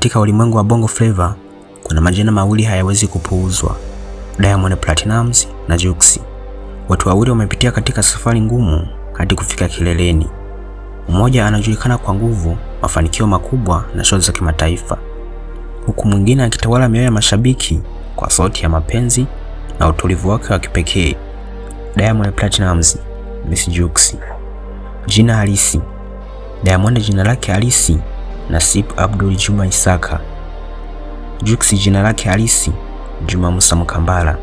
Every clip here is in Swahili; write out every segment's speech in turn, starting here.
Katika ulimwengu wa Bongo Flava kuna majina mawili hayawezi kupuuzwa: Diamond Platnumz na Jux. Watu wawili wamepitia katika safari ngumu hadi kufika kileleni. Mmoja anajulikana kwa nguvu, mafanikio makubwa na show za kimataifa, huku mwingine akitawala mioyo ya mashabiki kwa sauti ya mapenzi na utulivu wake wa kipekee. Diamond Platnumz, Miss Jux. Jina halisi: Diamond jina lake halisi Nasib Abdul Juma Isaka. Jux jina lake halisi Juma Musa Mkambala.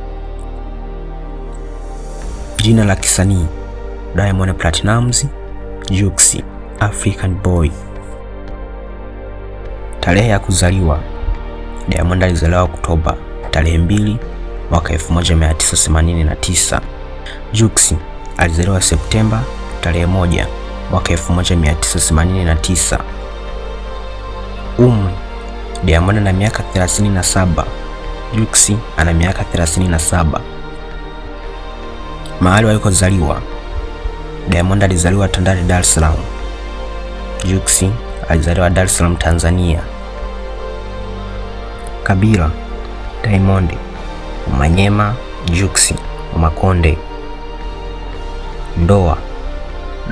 Jina la kisanii: Diamond Platnumz, Jux, African Boy. Tarehe ya kuzaliwa: Diamond alizaliwa Oktoba tarehe 2 mwaka 1989. Jux alizaliwa Septemba tarehe 1 mwaka 1989. Umri: Diamond ana miaka 37, Jux ana miaka 37. Mahali walikozaliwa: Diamond alizaliwa Tandale, Dar es Salaam. Jux alizaliwa Dar es Salaam, Tanzania. Kabila: Diamond Manyema, Jux Makonde. Ndoa: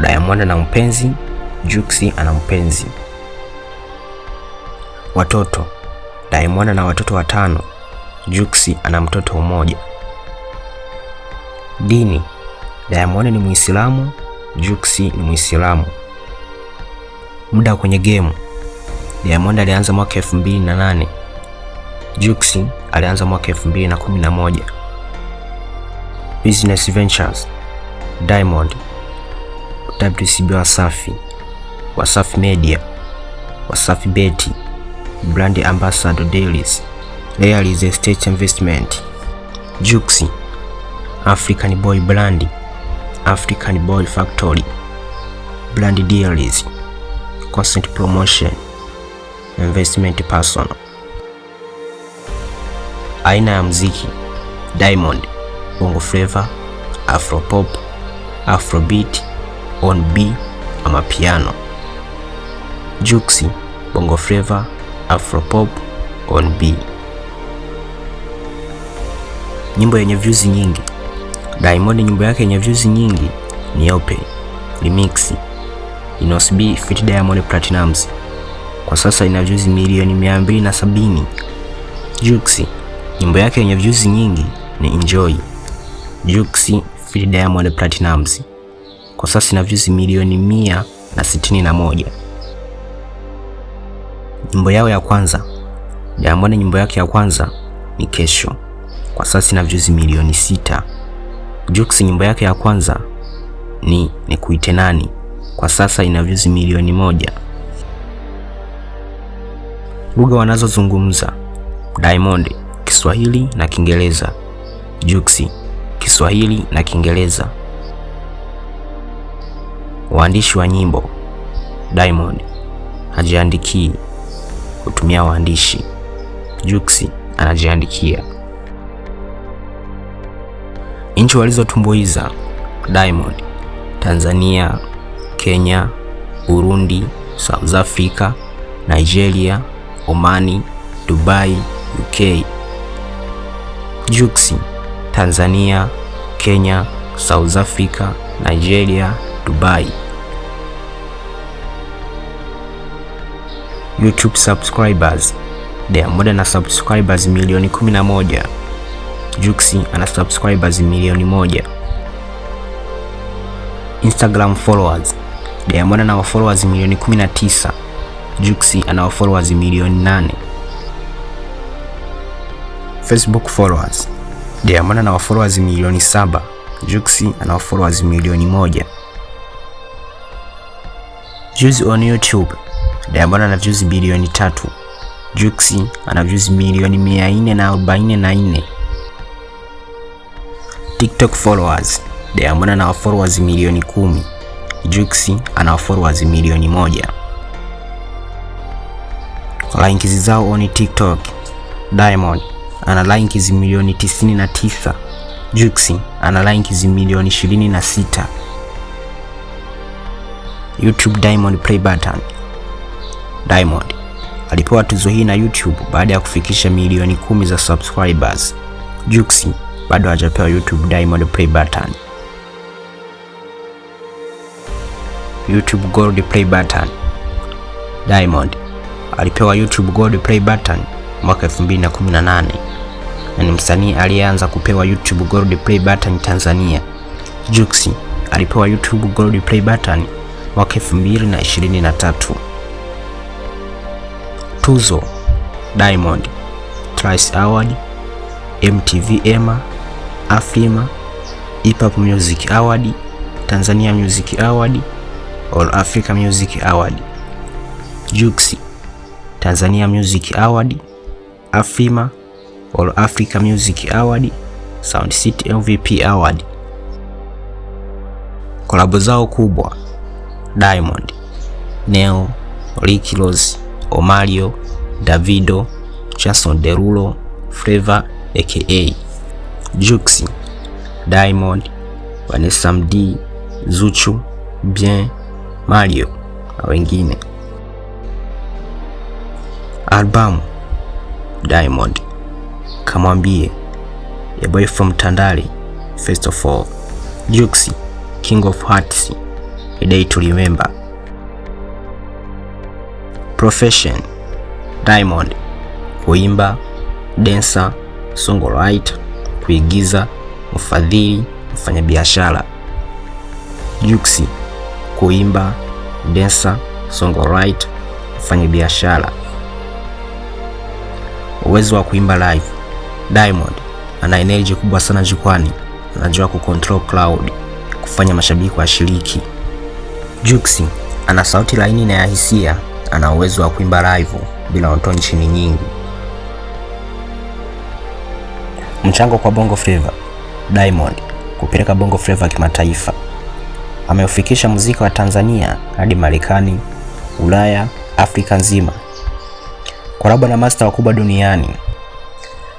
Diamond ana mpenzi, Jux ana mpenzi. Watoto: Diamond ana watoto 5, Jux ana mtoto mmoja. Dini: Diamond ni Muislamu, Jux ni Muislamu. Muda kwenye game: Diamond alianza mwaka 2008, Jux alianza mwaka 2011. Business ventures: Diamond WCB Wasafi, Wasafi Media, Wasafi Beti, Brand Ambassador Dailies, Real Estate Investment. Jux African Boy Brand, African Boy Factory, Brand Deals, Content Promotion, Investment Personal. Aina ya muziki: Diamond Bongo Flava, Afropop, Afrobeat, R&B ama piano. Jux Bongo Flava, Afropop, R&B. Nyimbo yenye views nyingi: Diamond nyimbo yake yenye views nyingi ni Ope Remix Inosb feat Diamond Platnumz, kwa sasa ina views milioni 270. Jux nyimbo yake yenye views nyingi ni Enjoy, Jux feat Diamond Platnumz, kwa sasa ina views milioni 161. Nyimbo yao ya kwanza: Diamond nyimbo yake ya kwanza ni Kesho, kwa sasa ina views milioni 6. Jux nyimbo yake ya kwanza ni Nikuite Nani, kwa sasa ina views milioni 1. Lugha wanazozungumza: Diamond Kiswahili na Kiingereza, Jux Kiswahili na Kiingereza. Waandishi wa nyimbo: Diamond hajiandikii, hutumia waandishi, Jux anajiandikia. Nchi walizotumbuiza: Diamond Tanzania, Kenya, Burundi, South Africa, Nigeria, Omani, Dubai, UK. Jux Tanzania, Kenya, South Africa, Nigeria, Dubai. YouTube subscribers: Diamond ana subscribers milioni 11, Jux ana subscribers milioni 1. Instagram followers: Diamond ana followers milioni 19, Jux ana followers milioni 8. Facebook followers: Diamond ana followers milioni 7, Jux ana followers milioni 1. Views on YouTube: Diamond ana views bilioni 3, Jux ana views milioni 444. TikTok followers: Diamond ana followers milioni 10, Jux ana followers milioni 1. Likes zao on TikTok: Diamond ana likes milioni 99, Jux ana likes milioni 26. YouTube Diamond play button: Diamond alipewa tuzo hii na YouTube baada ya kufikisha milioni 10 za subscribers. Jux bado hajapewa YouTube Diamond Play Button. YouTube Gold Play Button. Diamond alipewa YouTube Gold Play Button mwaka 2018 na ni msanii aliyeanza kupewa YouTube Gold Play Button Tanzania. Jux alipewa YouTube Gold Play Button mwaka 2023. Tuzo: Diamond Trace Award, MTV EMA, Afrima, Hip Hop Music Award, Tanzania Music Award, All Africa Music Award. Jux Tanzania Music Award, Afrima, All Africa Music Award, Sound City MVP Award. Kolabo zao kubwa: Diamond, Neo, Ricky Ross, Omario, Davido, Jason Derulo, Flavor aka Jux, Diamond, Vanessa Mdee, Zuchu, Bien, Mario na wengine. Albamu: Diamond Kamwambie, A Boy From Tandale, First of All. Jux King of Hearts, A Day to Remember. Profession: Diamond kuimba, dancer, songwriter, kuigiza, mfadhili, mfanyabiashara. Jux kuimba, dancer, songwriter, mfanyabiashara. Uwezo wa kuimba live: Diamond ana energy kubwa sana jukwani, anajua kucontrol crowd, kufanya mashabiki washiriki. Jux ana sauti laini na ya hisia, ana uwezo wa kuimba live bila ontoni chini nyingi. Mchango kwa Bongo Flava: Diamond kupeleka Bongo Flava kimataifa. Ameufikisha muziki wa Tanzania hadi Marekani, Ulaya, Afrika nzima. Kolabo na master wakubwa duniani.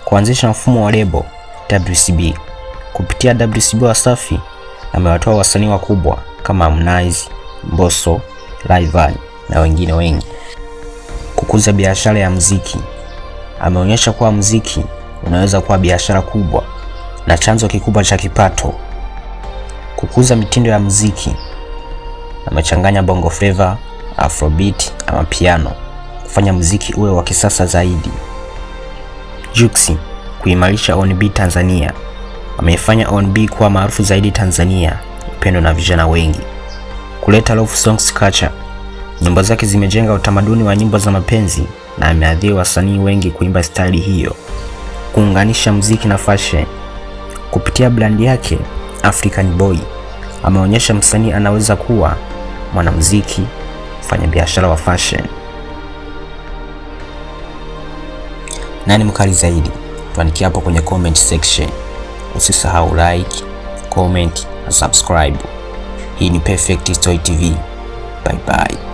Kuanzisha mfumo wa lebo WCB. Kupitia WCB Wasafi amewatoa wasanii wakubwa kama Harmonize, Mbosso, Rayvanny na wengine wengi. Kukuza biashara ya muziki. Ameonyesha kuwa muziki unaweza kuwa biashara kubwa na chanzo kikubwa cha kipato. Kukuza mitindo ya muziki. Amechanganya Bongo Flava, Afrobeat ama piano kufanya muziki uwe wa kisasa zaidi. Jux kuimarisha R&B Tanzania. Ameifanya R&B kuwa maarufu zaidi Tanzania, upendo na vijana wengi. Kuleta love songs culture. Nyimbo zake zimejenga utamaduni wa nyimbo za mapenzi na ameadhiri wasanii wengi kuimba style hiyo. Kuunganisha muziki na fashion. Kupitia brand yake African Boy, ameonyesha msanii anaweza kuwa mwanamuziki, mfanyabiashara wa fashion. Nani mkali zaidi? Tuandikie hapo kwenye comment section. Usisahau like, comment na subscribe. Hii ni Perfect Story TV. Bye bye.